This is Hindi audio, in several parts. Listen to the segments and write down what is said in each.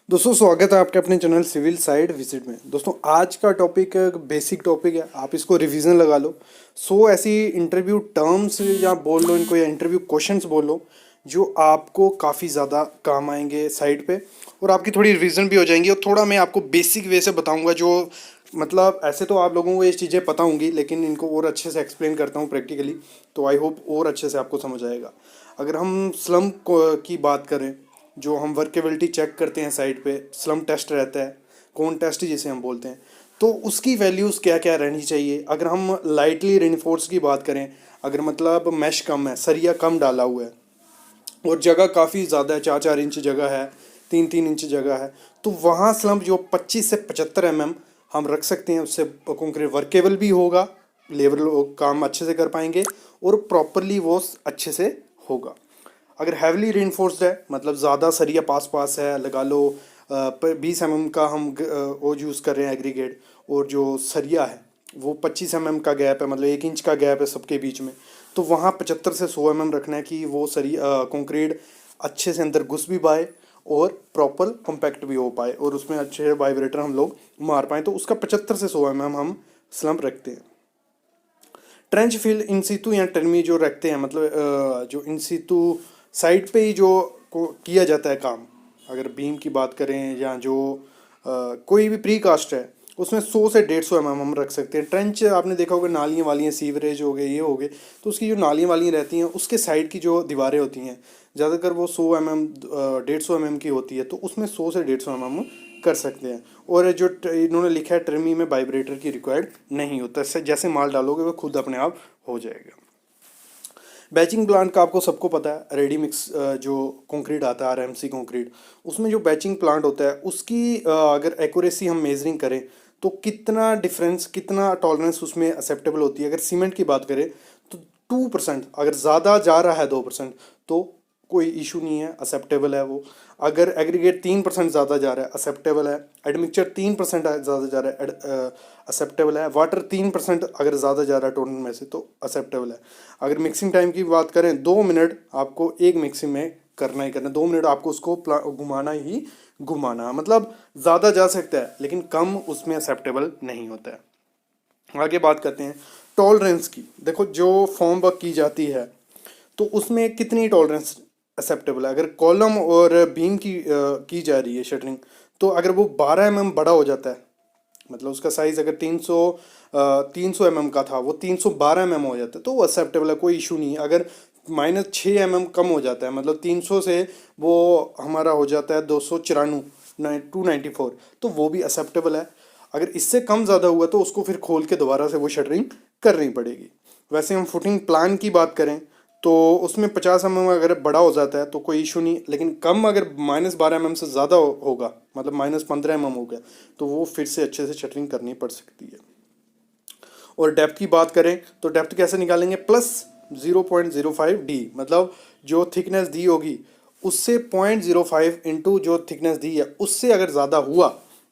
दोस्तों स्वागत है आपके अपने चैनल सिविल साइड विजिट में। दोस्तों आज का टॉपिक बेसिक टॉपिक है, आप इसको रिवीजन लगा लो। ऐसी इंटरव्यू टर्म्स या बोल लो इनको, या इंटरव्यू क्वेश्चंस बोल लो, जो आपको काफ़ी ज़्यादा काम आएंगे साइड पे, और आपकी थोड़ी रिवीजन भी हो जाएंगी। और थोड़ा मैं आपको बेसिक वे से बताऊंगा, जो मतलब ऐसे तो आप लोगों को ये चीज़ें पता होंगी, लेकिन इनको और अच्छे से एक्सप्लेन करता हूँ प्रैक्टिकली, तो आई होप और अच्छे से आपको समझ आएगा। अगर हम स्लम की बात करें, जो हम वर्केबिलिटी चेक करते हैं साइट पे, स्लम टेस्ट रहता है, कौन टेस्ट जिसे हम बोलते हैं, तो उसकी वैल्यूज़ क्या क्या रहनी चाहिए। अगर हम लाइटली रेनफोर्स की बात करें, अगर मतलब मैश कम है, सरिया कम डाला हुआ है और जगह काफ़ी ज़्यादा है, 4-4 इंच जगह है, 3-3 इंच जगह है, तो वहाँ स्लम्प जो 25 से 75 mm हम रख सकते हैं। उससे कंक्रीट वर्केबल भी होगा, लेबर लोग काम अच्छे से कर पाएंगे और प्रॉपरली वो अच्छे से होगा। अगर हैवली रेनफोर्स्ड है, मतलब ज़्यादा सरिया पास पास है, लगा लो 20 mm का हम वो यूज़ कर रहे हैं एग्रीगेट, और जो सरिया है वो 25 mm का गैप है, मतलब 1 इंच का गैप है सबके बीच में, तो वहाँ 75 से 100 mm रखना है कि वो सरिया कंक्रीट अच्छे से अंदर घुस भी पाए और प्रॉपर कॉम्पैक्ट भी हो पाए, और उसमें अच्छे वाइब्रेटर हम लोग मार पाएँ। तो उसका 75 से 100 mm हम स्लम्प रखते हैं। ट्रेंच फिल इन सीतू या टर्मी जो रखते हैं, मतलब जो इन सीतू साइड पे ही जो किया जाता है काम, अगर बीम की बात करें या जो कोई भी प्री कास्ट है, उसमें 100 से 150 mm हम रख सकते हैं। ट्रेंच आपने देखा होगा, नालियाँ वालियाँ, सीवरेज हो गए, ये हो गए, तो उसकी जो नालियाँ वालियाँ रहती हैं उसके साइड की जो दीवारें होती हैं, ज़्यादातर वो 100 mm 150 mm की होती है, तो उसमें 100 से 150 mm कर सकते हैं। और जो इन्होंने लिखा है टर्मी में वाइब्रेटर की रिक्वायर्ड नहीं होता, जैसे माल डालोगे वो खुद अपने आप हो जाएगा। बैचिंग प्लांट का आपको सबको पता है, रेडी मिक्स जो कंक्रीट आता है आरएमसी कंक्रीट, उसमें जो बैचिंग प्लांट होता है उसकी अगर एक्यूरेसी हम मेजरिंग करें तो कितना डिफरेंस, कितना टॉलरेंस उसमें एक्सेप्टेबल होती है। अगर सीमेंट की बात करें तो 2%, अगर ज़्यादा जा रहा है 2%, तो कोई इशू नहीं है, एक्सेप्टेबल है वो। अगर एग्रीगेट 3% ज़्यादा जा रहा है, एक्सेप्टेबल है। एडमिक्सचर 3% ज़्यादा जा रहा है, एक्सेप्टेबल है। वाटर 3% अगर ज़्यादा जा रहा है टोटल में से, तो एक्सेप्टेबल है। अगर मिक्सिंग टाइम की बात करें, 2 मिनट आपको एक मिक्सिंग में करना ही करना, 2 मिनट आपको उसको घुमाना ही घुमाना, मतलब ज़्यादा जा सकता है लेकिन कम उसमें एक्सेप्टेबल नहीं होता है। आगे बात करते हैं टॉलरेंस की। देखो, जो फॉर्म वर्क की जाती है तो उसमें कितनी टॉलरेंस एक्सेप्टेबल है। अगर कॉलम और बीम की जा रही है शटरिंग, तो अगर वो 12 mm बड़ा हो जाता है, मतलब उसका साइज़ अगर 300 mm का था, वो 312 mm हो जाता है, तो वो एक्सेप्टेबल है, कोई इशू नहीं है। अगर -6 mm कम हो जाता है, मतलब 300 से वो हमारा हो जाता है 294, 294, तो वो भी एक्सेप्टेबल है। अगर इससे कम ज़्यादा हुआ तो उसको फिर खोल के दोबारा से वो शटरिंग करनी पड़ेगी। वैसे हम फुटिंग प्लान की बात करें तो उसमें 50 mm अगर बड़ा हो जाता है तो कोई इशू नहीं, लेकिन कम अगर -12 mm से ज़्यादा होगा, मतलब -15 mm हो गया, तो वो फिर से अच्छे से शटरिंग करनी पड़ सकती है। और डेप्थ की बात करें तो डेप्थ कैसे निकालेंगे, +0.05 d, मतलब जो थिकनेस दी होगी उससे 0.05 इंटू जो थिकनेस दी है उससे अगर ज़्यादा हुआ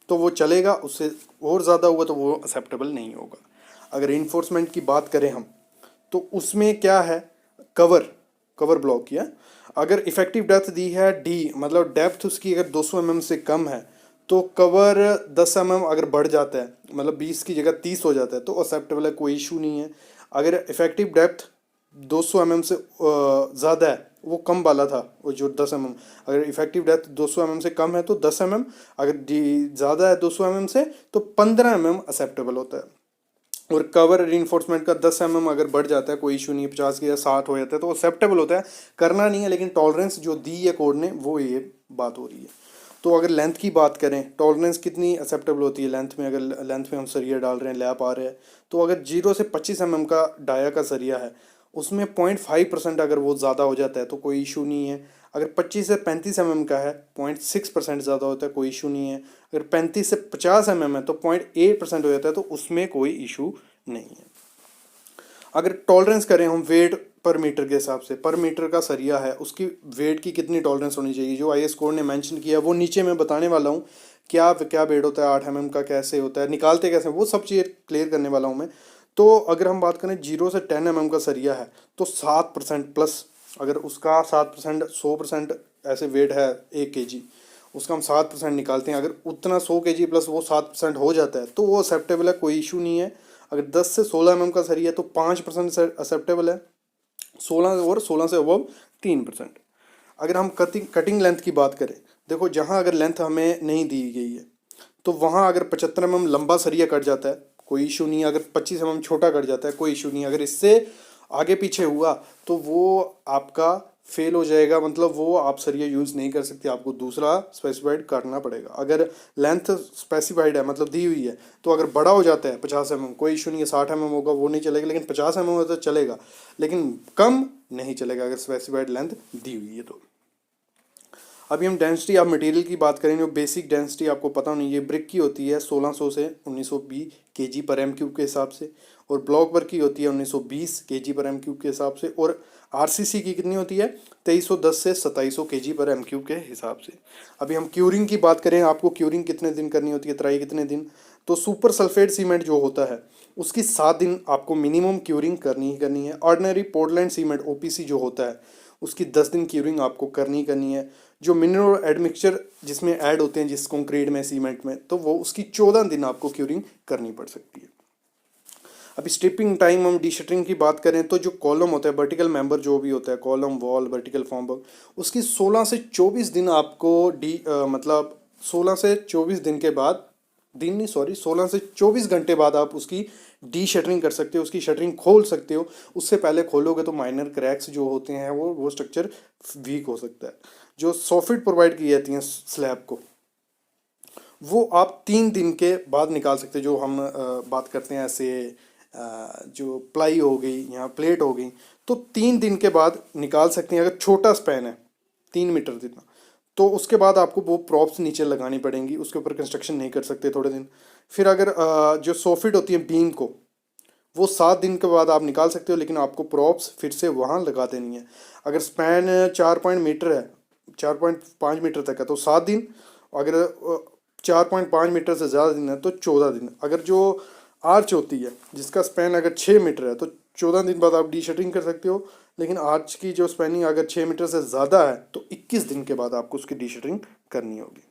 तो वो चलेगा, उससे और ज़्यादा हुआ तो वो एक्सेप्टेबल नहीं होगा। अगर इन्फोर्समेंट की बात करें हम, तो उसमें क्या है, कवर कवर ब्लॉक किया, अगर इफेक्टिव डेप्थ दी है डी, मतलब डेप्थ उसकी अगर 200 mm से कम है, तो कवर 10 mm अगर बढ़ जाता है, मतलब 20 की जगह 30 हो जाता है, तो एक्सेप्टेबल है, कोई इशू नहीं है। अगर इफेक्टिव डेप्थ 200 mm से ज़्यादा है, वो कम वाला था वो जो 10 mm, अगर इफेक्टिव डेप्थ 200 mm से कम है तो 10 mm, अगर डी ज़्यादा है 200 mm से तो 15 mm एक्सेप्टेबल होता है। और कवर रीइंफोर्समेंट का 10 mm अगर बढ़ जाता है, कोई इशू नहीं है, 50 की या 60 हो जाता है तो एक्सेप्टेबल होता है, करना नहीं है, लेकिन टॉलरेंस जो दी है कोड ने वो ये बात हो रही है। तो अगर लेंथ की बात करें, टॉलरेंस कितनी एक्सेप्टेबल होती है लेंथ में, अगर लेंथ में हम सरिया डाल रहे हैं, लैप आ रहे हैं, तो अगर 0 से 25 mm का डाया का सरिया है, उसमें 0.5% अगर वो ज़्यादा हो जाता है तो कोई इशू नहीं है। अगर 25 से 35 mm का है, 0.6% ज़्यादा होता है, कोई इशू नहीं है। अगर 35 से 50 mm है तो 0.8% हो जाता है, तो उसमें कोई इशू नहीं है। अगर टॉलरेंस करें हम वेट पर मीटर के हिसाब से, पर मीटर का सरिया है उसकी वेट की कितनी टॉलरेंस होनी चाहिए, जो आईएस कोड ने मेंशन किया वो नीचे मैं बताने वाला हूँ। क्या क्या वेट होता है, 8 mm का कैसे होता है, निकालते कैसे, वो सब चीज़ें क्लियर करने वाला हूँ मैं। तो अगर हम बात करें 0 से 10 mm का सरिया है तो 7% प्लस, अगर उसका 7%, 100% ऐसे वेट है 1 kg, उसका हम 7% निकालते हैं। अगर उतना 100 kg प्लस वो 7% हो जाता है तो वो एक्सेप्टेबल है, कोई इशू नहीं है। अगर 10 से 16 का सरिया है तो 5% एक्सेप्टेबल है, 16 से अबव 3%। अगर हम कटिंग लेंथ की बात करें, देखो जहाँ अगर लेंथ हमें नहीं दी गई है तो वहाँ अगर 75 लंबा सरिया कट जाता है कोई इशू नहीं है। अगर 25 छोटा कट जाता है कोई इशू नहीं है। अगर इससे आगे पीछे हुआ तो वो आपका फेल हो जाएगा, मतलब वो आप सरिया यूज़ नहीं कर सकते, आपको दूसरा स्पेसिफाइड करना पड़ेगा। अगर लेंथ स्पेसिफाइड है मतलब दी हुई है तो अगर बड़ा हो जाता है 50 कोई इशू नहीं है, 60 होगा वो नहीं चलेगा, लेकिन 50 हो तो चलेगा, लेकिन कम नहीं चलेगा अगर स्पेसिफाइड लेंथ दी हुई है तो। अभी हम डेंसिटी ऑफ मटेरियल की बात करें, जो बेसिक डेंसिटी आपको पता नहीं, ये ब्रिक की होती है 1600 से 1920 kg पर एम क्यूब के हिसाब से, और ब्लॉक वर्क की होती है 1920 kg पर एम क्यूब के हिसाब से, और आरसीसी की कितनी होती है 2310 से 2700 kg पर एम क्यूब के हिसाब से। अभी हम क्यूरिंग की बात करें, आपको क्यूरिंग कितने दिन करनी होती है, तराई कितने दिन, तो सुपर सल्फेट सीमेंट जो होता है उसकी 7 दिन आपको मिनिमम क्यूरिंग करनी ही करनी है। ऑर्डिनरी पोर्टलैंड सीमेंट ओपीसी जो होता है उसकी 10 दिन क्यूरिंग आपको करनी ही करनी है। जो मिनरल एडमिक्सचर जिसमें ऐड होते हैं जिस कंक्रीट में सीमेंट में, तो वो उसकी 14 दिन आपको क्यूरिंग करनी पड़ सकती है। अभी स्ट्रिपिंग टाइम, हम डी शटरिंग की बात करें तो जो कॉलम होता है वर्टिकल मेंबर जो भी होता है, कॉलम वॉल वर्टिकल फॉर्मवर्क, उसकी 16 से 24 दिन आपको मतलब 16 से 24 दिन के बाद, दिन नहीं सॉरी 16 से 24 घंटे बाद आप उसकी डी शटरिंग कर सकते हो, उसकी शटरिंग खोल सकते हो। उससे पहले खोलोगे तो माइनर क्रैक्स जो होते हैं वो स्ट्रक्चर वीक हो सकता है। जो सॉफिट प्रोवाइड की जाती हैं स्लैब को, वो आप 3 दिन के बाद निकाल सकते हैं। जो हम बात करते हैं ऐसे जो प्लाई हो गई यहाँ प्लेट हो गई, तो 3 दिन के बाद निकाल सकते हैं। अगर छोटा स्पैन है 3 मीटर जितना, तो उसके बाद आपको वो प्रॉप्स नीचे लगानी पड़ेंगी, उसके ऊपर कंस्ट्रक्शन नहीं कर सकते थोड़े दिन। फिर अगर जो सोफिट होती है बीम को, वो 7 दिन के बाद आप निकाल सकते हो, लेकिन आपको प्रॉप्स फिर से वहाँ लगा देनी है। अगर स्पैन 4 मीटर है, 4.5 मीटर तक है तो 7 दिन, अगर 4.5 मीटर से ज़्यादा दिन है तो 14 दिन। अगर जो आर्च होती है जिसका स्पैन अगर 6 मीटर है तो 14 दिन बाद आप डी शटरिंग कर सकते हो, लेकिन आर्च की जो स्पैनिंग अगर 6 मीटर से ज़्यादा है तो 21 दिन के बाद आपको उसकी डी शटरिंग करनी होगी।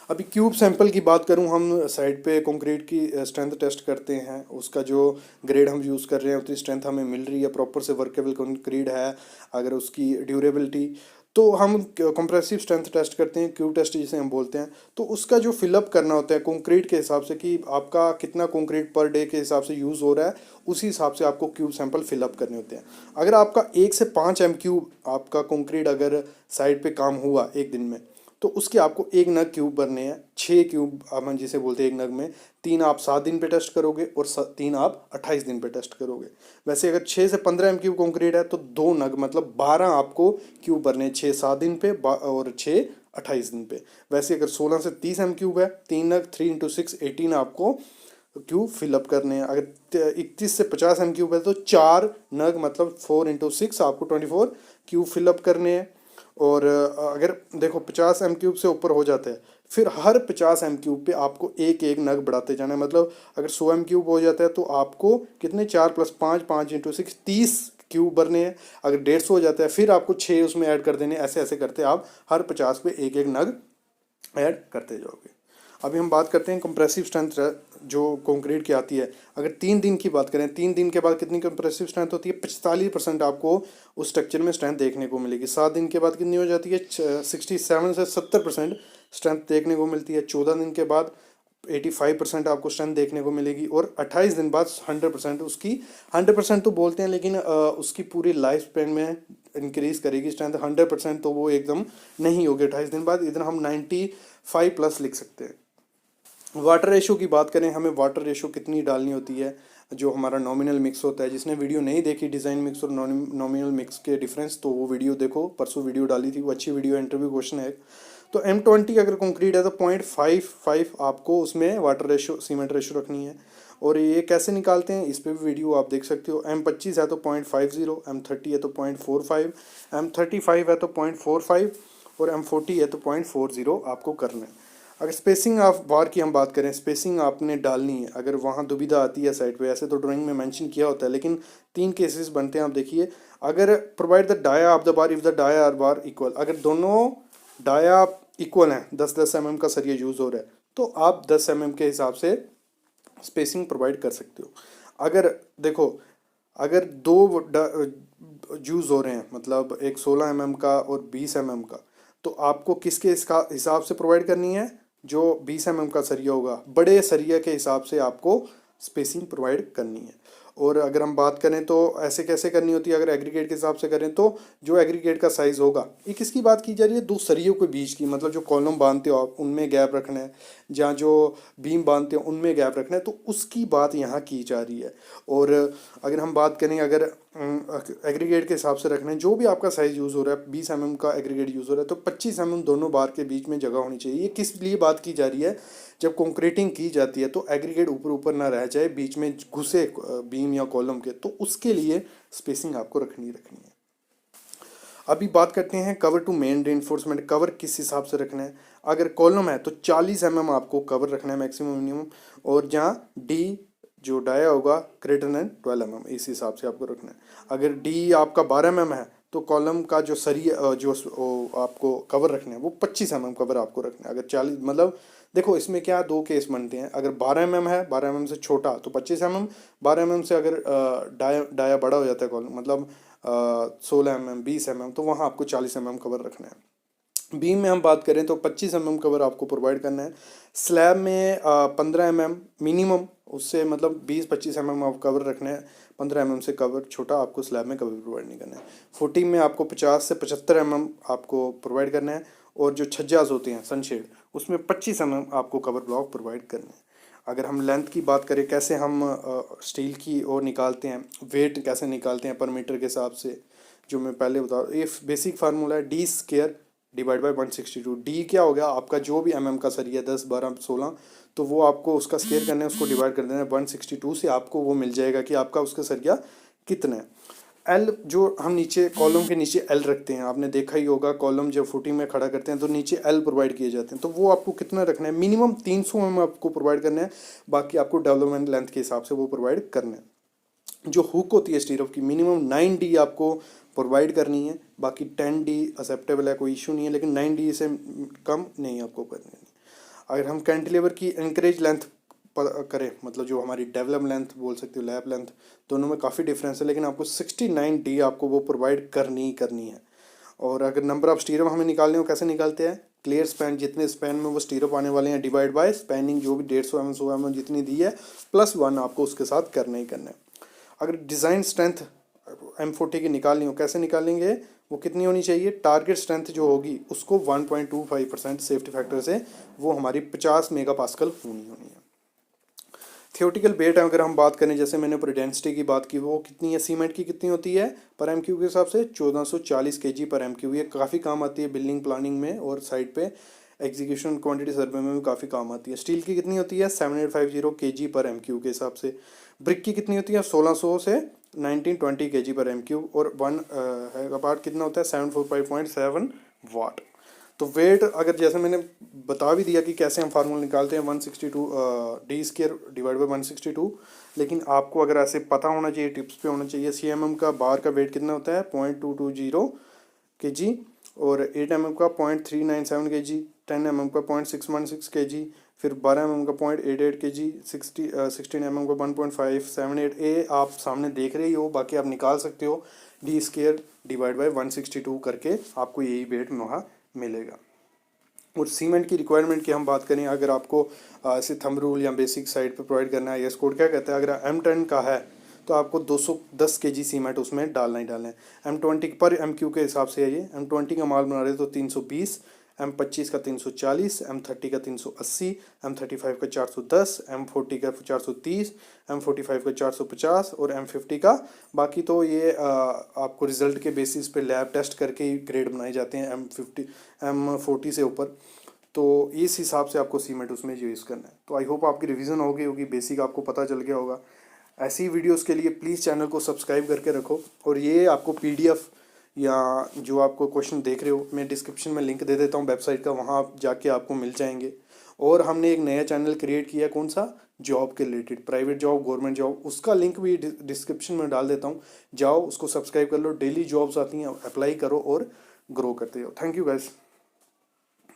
अभी क्यूब सैंपल की बात करूं, हम साइड पे कंक्रीट की स्ट्रेंथ टेस्ट करते हैं, उसका जो ग्रेड हम यूज़ कर रहे हैं उतनी स्ट्रेंथ हमें मिल रही है, प्रॉपर से वर्केबल कंक्रीट है, अगर उसकी ड्यूरेबिलिटी, तो हम कंप्रेसिव स्ट्रेंथ टेस्ट करते हैं, क्यूब टेस्ट जिसे हम बोलते हैं। तो उसका जो फिलअप करना होता है कंक्रीट के हिसाब से कि आपका कितना कंक्रीट पर डे के हिसाब से यूज़ हो रहा है, उसी हिसाब से आपको क्यूब सैंपल फिलअप करने होते हैं। अगर आपका 1 से 5 एम क्यूब आपका कंक्रीट अगर साइड पे काम हुआ एक दिन में, तो उसके आपको 1 नग क्यूब भरने हैं। 6 क्यूब हम जिसे बोलते हैं 1 नग में, 3 आप 7 दिन पे टेस्ट करोगे और 3 आप 28 दिन पे टेस्ट करोगे। वैसे अगर 6 से 15 एम क्यूब कॉन्क्रीट है तो 2 नग मतलब 12 आपको क्यूब भरने हैं, 6 7 दिन पे और 6 28 दिन पे। वैसे अगर 16 से 30 एम क्यूब है, 3 नग 3 × 6 18 आपको क्यूब फिलअप करने हैं। अगर 31 से 50 एम क्यूब है तो 4 नग मतलब 4 × 6 आपको 24 क्यूब फिलअप करने हैं। और अगर देखो 50 एम क्यूब से ऊपर हो जाता है, फिर हर 50 एम क्यूब पे आपको एक एक नग बढ़ाते जाना है। मतलब अगर 100 एम क्यूब हो जाता है तो आपको कितने 4 + 5 5 × 6 30 क्यूब भरने हैं। अगर 150 हो जाता है फिर आपको 6 उसमें ऐड कर देने, ऐसे ऐसे करते आप हर 50 पे एक एक नग ऐड करते जाओगे। अभी हम बात करते हैं कंप्रेसिव स्ट्रेंथ जो कंक्रीट की आती है। अगर 3 दिन की बात करें, 3 दिन के बाद कितनी कंप्रेसिव स्ट्रेंथ होती है, 45% आपको उस स्ट्रक्चर में स्ट्रेंथ देखने को मिलेगी। 7 दिन के बाद कितनी हो जाती है, 67 से 70% स्ट्रेंथ देखने को मिलती है। 14 दिन के बाद 85% आपको स्ट्रेंथ देखने को मिलेगी, और 28 दिन बाद 100% उसकी, 100% तो बोलते हैं लेकिन उसकी पूरी लाइफ स्पेन में इंक्रीज करेगी स्ट्रेंथ। 100% तो वो एकदम नहीं होगी 28 दिन बाद, इधर हम 95+ लिख सकते हैं। वाटर रेशो की बात करें, हमें वाटर रेशो कितनी डालनी होती है, जो हमारा नॉमिनल मिक्स होता है। जिसने वीडियो नहीं देखी डिज़ाइन मिक्स और नॉमिनल मिक्स के डिफरेंस, तो वो वीडियो देखो, परसों वीडियो डाली थी, वो अच्छी वीडियो, इंटरव्यू क्वेश्चन है। तो M20 अगर कंक्रीट है तो 0.55 आपको उसमें वाटर रेशो सीमेंट रेशो रखनी है। और ये कैसे निकालते हैं इस पर भी वीडियो आप देख सकते हो। M25 है तो 0.50, M30 है तो 0.45, M35 है तो 0.45 और M40 है तो 0.40 आपको करना है। अगर स्पेसिंग ऑफ बार की हम बात करें, स्पेसिंग आपने डालनी है। अगर वहाँ दुविधा आती है साइड पे, ऐसे तो ड्राइंग में मेंशन किया होता है लेकिन 3 केसेस बनते हैं, आप देखिए। अगर provide the dia of the bar if the dia are bar equal, अगर दोनों डाया इक्वल हैं, 10-10 mm का सरिया यूज़ हो रहा है, तो आप 10 mm के हिसाब से स्पेसिंग प्रोवाइड कर सकते हो। अगर देखो, अगर दो यूज़ हो रहे हैं, मतलब एक 16 mm का और 20 mm का, तो आपको किसके इसका हिसाब से प्रोवाइड करनी है? जो 20 mm का सरिया होगा, बड़े सरिया के हिसाब से आपको स्पेसिंग प्रोवाइड करनी है। और अगर हम बात करें तो ऐसे कैसे करनी होती है, अगर एग्रीगेट के हिसाब से करें तो जो एग्रीगेट का साइज़ होगा, ये किसकी बात की जा रही है? दो सरियों के बीच की, मतलब जो कॉलम बांधते हो आप उनमें गैप रखना है, जहाँ जो बीम बांधते हो उनमें गैप रखना है, तो उसकी बात यहाँ की जा रही है। और अगर हम बात करें, अगर एग्रीगेट के हिसाब से रखना है, जो भी आपका साइज़ यूज़ हो रहा है, 20 mm का एग्रीगेट यूज़ हो रहा है, तो 25 mm दोनों बार के बीच में जगह होनी चाहिए। ये किस लिए बात की जा रही है? जब कंक्रीटिंग की जाती है तो एग्रीगेट ऊपर ऊपर ना रह जाए, बीच में घुसे बीम या कॉलम के, तो उसके लिए स्पेसिंग आपको रखनी है। अभी बात करते हैं cover to main reinforcement. Cover किस हिसाब से रखना है? अगर कॉलम है तो 40 mm आपको कवर रखना है मैक्सिमम मिनिमम, और जहाँ डी जो डाया होगा ग्रेटर देन 12 mm, इस हिसाब से आपको रखना है। अगर डी आपका 12 mm है तो कॉलम का जो सरिया जो आपको कवर रखना है वो 25 mm कवर आपको रखना है। अगर 40, मतलब देखो इसमें क्या दो केस बनते हैं, अगर 12 mm है, 12 mm से छोटा तो 25 mm, 12 mm से अगर डाया बड़ा हो जाता है कॉलम, मतलब 16 mm 20 mm, तो वहाँ आपको 40 mm कवर रखना है। बीम में हम बात करें तो 25 mm कवर आपको प्रोवाइड करना है। स्लैब में 15 mm मिनिमम, उससे मतलब 20-25 mm आप कवर रखना है। 15 mm से कवर छोटा आपको स्लैब में कवर प्रोवाइड नहीं करना है। फुटिंग में आपको 50 से 75 mm आपको प्रोवाइड करना है, और जो छज्जास होते हैं सनशेड, उसमें 25 mm आपको कवर ब्लॉक प्रोवाइड करना है। अगर हम लेंथ की बात करें, कैसे हम स्टील की और निकालते हैं, वेट कैसे निकालते हैं पर मीटर के हिसाब से, जो मैं पहले बता, ये बेसिक फार्मूला है D square divide by 162। D क्या हो गया? आपका जो भी एम का सरिया 10, 12, 16, तो वो आपको उसका स्क्वायर करना है, उसको डिवाइड कर देना है 162 से, आपको वो मिल जाएगा कि आपका उसका सरिया कितना है। एल जो हम नीचे कॉलम के नीचे एल रखते हैं, आपने देखा ही होगा, कॉलम जब फुटिंग में खड़ा करते हैं तो नीचे एल प्रोवाइड किए जाते हैं, तो वो आपको कितना रखना है? मिनिमम 300 mm आपको प्रोवाइड करना है, बाकी आपको डेवलपमेंट लेंथ के हिसाब से वो प्रोवाइड करना है। जो हुक होती है स्टीरअप की, मिनिमम 9D आपको प्रोवाइड करनी है, बाकी 10D एक्सेप्टेबल है, कोई इशू नहीं है, लेकिन 9D से कम नहीं आपको करनी है। अगर हम कैंटिलीवर की एंकरेज लेंथ करें, मतलब जो हमारी डेवलप लेंथ बोल सकते हो, लैप लेंथ, दोनों में काफ़ी डिफरेंस है, लेकिन आपको 69D आपको वो प्रोवाइड करनी है। और अगर नंबर ऑफ स्टीरअप हमें निकालने हो, कैसे निकालते हैं? क्लियर स्पैन, जितने स्पैन में वो स्टीरअप आने वाले हैं, डिवाइड बाय स्पैनिंग जो भी 150 mm 100 mm जितनी दी है, +1 आपको उसके साथ करना ही करना है। अगर डिज़ाइन स्ट्रेंथ M40 की निकालनी हो, कैसे निकालेंगे? वो कितनी होनी चाहिए? टारगेट स्ट्रेंथ जो होगी उसको 1.25% सेफ्टी फैक्टर से वो हमारी 50 मेगापास्कल होनी है। थियोटिकल वेट अगर हम बात करें, जैसे मैंने ऊपर डेंसिटी की बात की, वो कितनी है? सीमेंट की कितनी होती है पर MQ के हिसाब से? 1440 kg पर MQ। ये काफ़ी काम आती है बिल्डिंग प्लानिंग में, और साइड पे एग्जीक्यूशन क्वांटिटी सर्वे में भी काफ़ी काम आती है। स्टील की कितनी होती है? 7850 kg पर MQ के हिसाब से। ब्रिक की कितनी होती है? 1600 से 1920 kg पर MQ, और वन है पार्ट कितना होता है? 745.7 वाट। तो वेट अगर जैसे मैंने बता भी दिया कि कैसे हम फार्मूला निकालते हैं, 162 डी स्क्वायर डिवाइड बाई 162, लेकिन आपको अगर ऐसे पता होना चाहिए, टिप्स पे होना चाहिए। CMM का बार का वेट कितना होता है? 0.220 kg, और 8 mm का 0.397 kg, 10 mm का 0.616 kg, फिर 12 mm का 0.88 kg, 16 mm का 1.578। ये आप सामने देख रहे ही हो, बाकी आप निकाल सकते हो। डी स्क्वायर डिवाइड बाई 162 करके आपको यही वेट वहाँ मिलेगा। और सीमेंट की रिक्वायरमेंट की हम बात करें, अगर आपको ऐसे थंब रूल या बेसिक साइड पे प्रोवाइड करना है, IS कोड क्या कहता है, अगर M10 का है तो आपको 210 kg सीमेंट उसमें डालना ही डालना है। M20 पर MQ के हिसाब से है ये। M20 का माल बना रहे तो 320, M25 का 340, M30 का 380, M35 का 410, M40 का 430, M45 का 450, और M50 का, बाकी तो ये आपको रिजल्ट के बेसिस पे लैब टेस्ट करके ही ग्रेड बनाए जाते हैं M50 M40 से ऊपर। तो इस हिसाब से आपको सीमेंट उसमें यूज़ करना है। तो आई होप आपकी रिवीजन हो गई होगी, बेसिक आपको पता चल गया होगा। ऐसी वीडियोस के लिए प्लीज़ चैनल को सब्सक्राइब करके रखो, और ये आपको PDF या जो आपको क्वेश्चन देख रहे हो, मैं डिस्क्रिप्शन में लिंक दे देता हूँ वेबसाइट का, वहाँ आप जाके आपको मिल जाएंगे। और हमने एक नया चैनल क्रिएट किया, कौन सा? जॉब के related, private job, government job, उसका लिंक भी डिस्क्रिप्शन में डाल देता हूँ। जाओ उसको सब्सक्राइब कर लो, डेली जॉब्स आती हैं, अप्लाई करो और ग्रो करते हो। Thank you guys.